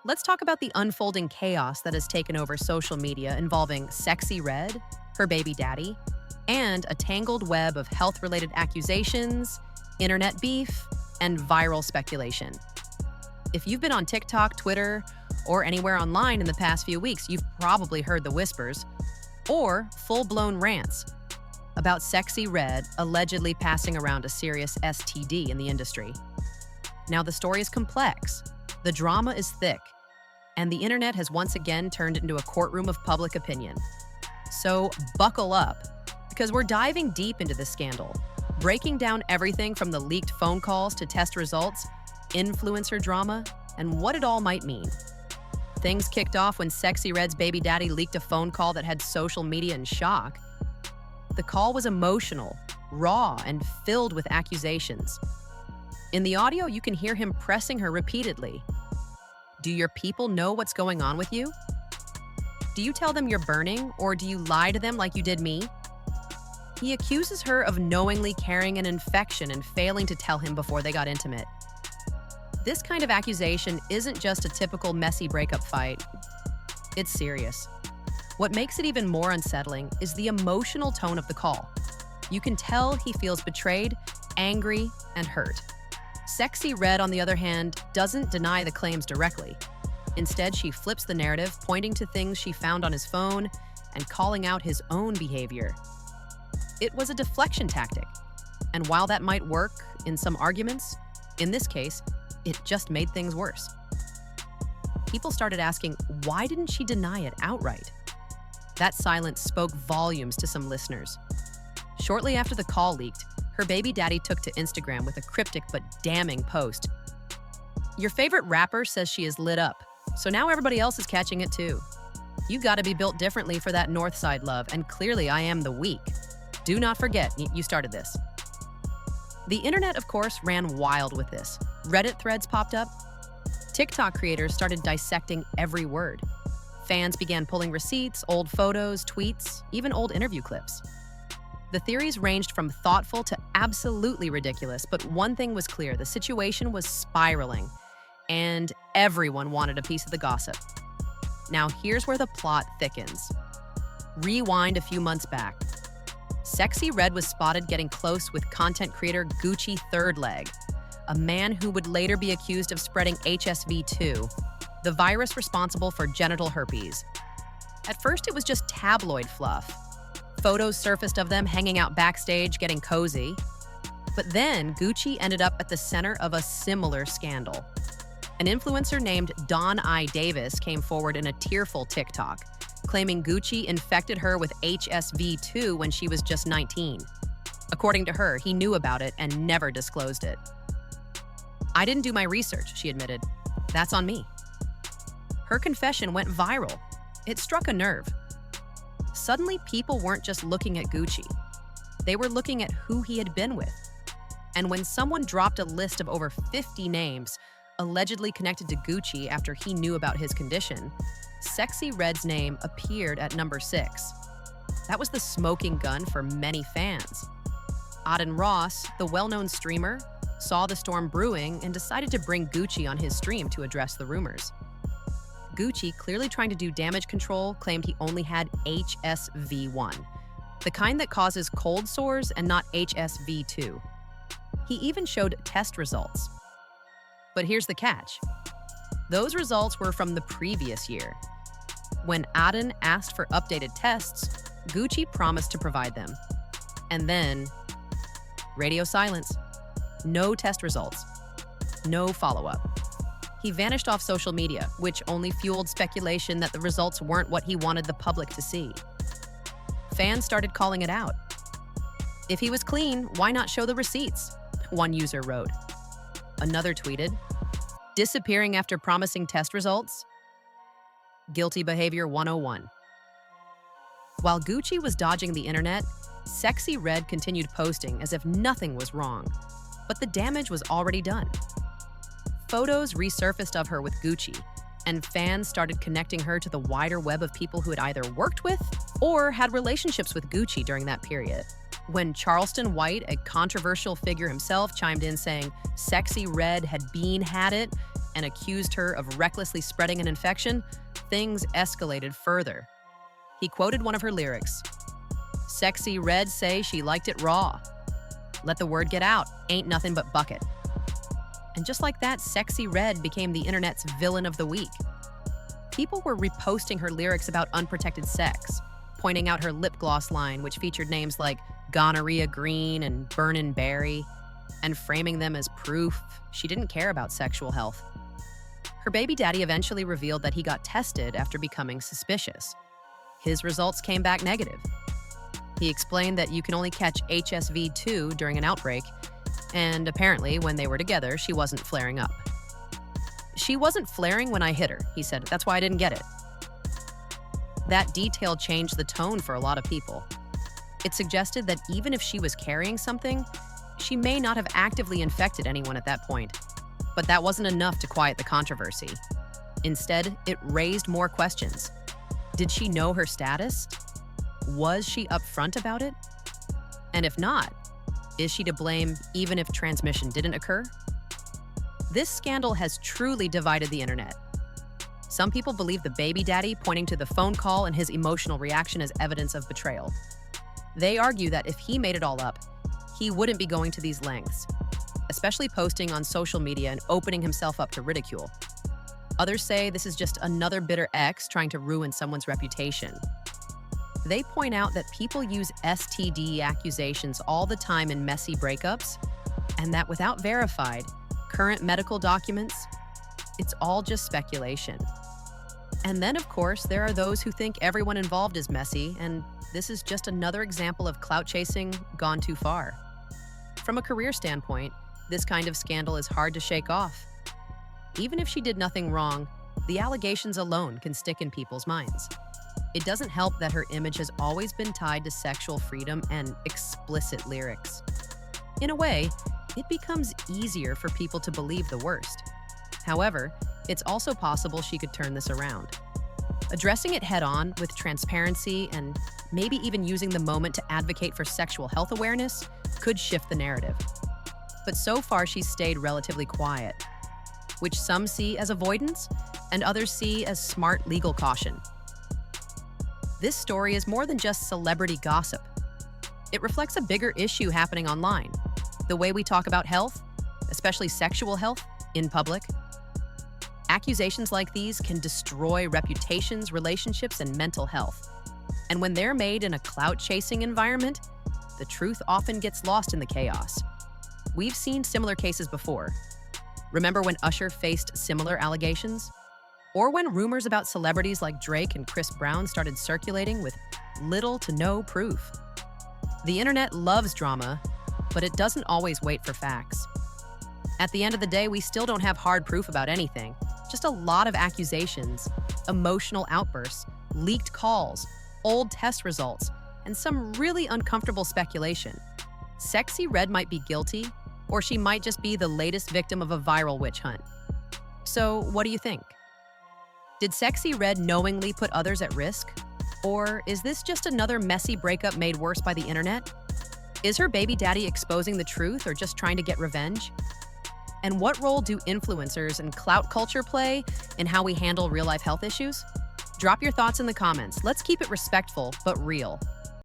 let's talk about the unfolding chaos that has taken over social media involving Sexy Red, her baby daddy, and a tangled web of health-related accusations, internet beef, and viral speculation. If you've been on TikTok, Twitter, or anywhere online in the past few weeks, you've probably heard the whispers or full-blown rants about Sexy Red allegedly passing around a serious STD in the industry. Now, the story is complex, the drama is thick, and the internet has once again turned into a courtroom of public opinion. So buckle up, because we're diving deep into this scandal, breaking down everything from the leaked phone calls to test results, influencer drama, and what it all might mean. Things kicked off when Sexy Red's baby daddy leaked a phone call that had social media in shock. The call was emotional, raw, and filled with accusations. In the audio, you can hear him pressing her repeatedly. Do your people know what's going on with you? Do you tell them you're burning, or do you lie to them like you did me? He accuses her of knowingly carrying an infection and failing to tell him before they got intimate. This kind of accusation isn't just a typical messy breakup fight. It's serious. What makes it even more unsettling is the emotional tone of the call. You can tell he feels betrayed, angry, and hurt. Sexy Red, on the other hand, doesn't deny the claims directly. Instead, she flips the narrative, pointing to things she found on his phone and calling out his own behavior. It was a deflection tactic, and while that might work in some arguments, in this case, it just made things worse. People started asking, why didn't she deny it outright? That silence spoke volumes to some listeners. Shortly after the call leaked, her baby daddy took to Instagram with a cryptic but damning post. Your favorite rapper says she is lit up, so now everybody else is catching it too. You gotta be built differently for that north side love, and clearly I am the weak. Do not forget, you started this. The internet, of course, ran wild with this. Reddit threads popped up. TikTok creators started dissecting every word. Fans began pulling receipts, old photos, tweets, even old interview clips. The theories ranged from thoughtful to absolutely ridiculous, but one thing was clear: the situation was spiraling, and everyone wanted a piece of the gossip. Now, here's where the plot thickens. Rewind a few months back. Sexy Red was spotted getting close with content creator Gucci Third Leg, a man who would later be accused of spreading HSV-2, the virus responsible for genital herpes. At first, it was just tabloid fluff. Photos surfaced of them hanging out backstage, getting cozy. But then, Gucci ended up at the center of a similar scandal. An influencer named Dawn I. Davis came forward in a tearful TikTok, claiming Gucci infected her with HSV-2 when she was just 19. According to her, he knew about it and never disclosed it. I didn't do my research, she admitted. That's on me. Her confession went viral. It struck a nerve. Suddenly, people weren't just looking at Gucci. They were looking at who he had been with. And when someone dropped a list of over 50 names allegedly connected to Gucci after he knew about his condition, Sexy Red's name appeared at number 6. That was the smoking gun for many fans. Aden Ross, the well-known streamer, saw the storm brewing and decided to bring Gucci on his stream to address the rumors. Gucci, clearly trying to do damage control, claimed he only had HSV-1, the kind that causes cold sores and not HSV-2. He even showed test results. But here's the catch. Those results were from the previous year. When Aden asked for updated tests, Gucci promised to provide them. And then, radio silence. No test results. No follow-up. He vanished off social media, which only fueled speculation that the results weren't what he wanted the public to see. Fans started calling it out. If he was clean, why not show the receipts? One user wrote. Another tweeted, disappearing after promising test results? Guilty behavior 101. While Gucci was dodging the internet, Sexy Red continued posting as if nothing was wrong. But the damage was already done. Photos resurfaced of her with Gucci, and fans started connecting her to the wider web of people who had either worked with or had relationships with Gucci during that period. When Charleston White, a controversial figure himself, chimed in saying Sexy Red had had it, and accused her of recklessly spreading an infection, things escalated further. He quoted one of her lyrics. "Sexy Red say she liked it raw. Let the word get out, ain't nothing but bucket." And just like that, Sexy Red became the internet's villain of the week. People were reposting her lyrics about unprotected sex, pointing out her lip gloss line, which featured names like Gonorrhea Green and Burnin' Berry, and framing them as proof she didn't care about sexual health. Her baby daddy eventually revealed that he got tested after becoming suspicious. His results came back negative. He explained that you can only catch HSV-2 during an outbreak, and apparently when they were together, she wasn't flaring up. "She wasn't flaring when I hit her," he said. "That's why I didn't get it." That detail changed the tone for a lot of people. It suggested that even if she was carrying something, she may not have actively infected anyone at that point. But that wasn't enough to quiet the controversy. Instead, it raised more questions. Did she know her status? Was she upfront about it? And if not, is she to blame even if transmission didn't occur? This scandal has truly divided the internet. Some people believe the baby daddy pointing to the phone call and his emotional reaction as evidence of betrayal. They argue that if he made it all up, he wouldn't be going to these lengths, especially posting on social media and opening himself up to ridicule. Others say this is just another bitter ex trying to ruin someone's reputation. They point out that people use STD accusations all the time in messy breakups, and that without verified, current medical documents, it's all just speculation. And then, of course, there are those who think everyone involved is messy, and this is just another example of clout chasing gone too far. From a career standpoint, this kind of scandal is hard to shake off. Even if she did nothing wrong, the allegations alone can stick in people's minds. It doesn't help that her image has always been tied to sexual freedom and explicit lyrics. In a way, it becomes easier for people to believe the worst. However, it's also possible she could turn this around. Addressing it head-on with transparency and maybe even using the moment to advocate for sexual health awareness could shift the narrative. But so far, she's stayed relatively quiet, which some see as avoidance and others see as smart legal caution. This story is more than just celebrity gossip. It reflects a bigger issue happening online, the way we talk about health, especially sexual health, in public. Accusations like these can destroy reputations, relationships, and mental health. And when they're made in a clout-chasing environment, the truth often gets lost in the chaos. We've seen similar cases before. Remember when Usher faced similar allegations? Or when rumors about celebrities like Drake and Chris Brown started circulating with little to no proof? The internet loves drama, but it doesn't always wait for facts. At the end of the day, we still don't have hard proof about anything, just a lot of accusations, emotional outbursts, leaked calls, old test results, and some really uncomfortable speculation. Sexy Red might be guilty, or she might just be the latest victim of a viral witch hunt. So, what do you think? Did Sexy Red knowingly put others at risk? Or is this just another messy breakup made worse by the internet? Is her baby daddy exposing the truth or just trying to get revenge? And what role do influencers and clout culture play in how we handle real-life health issues? Drop your thoughts in the comments. Let's keep it respectful but real.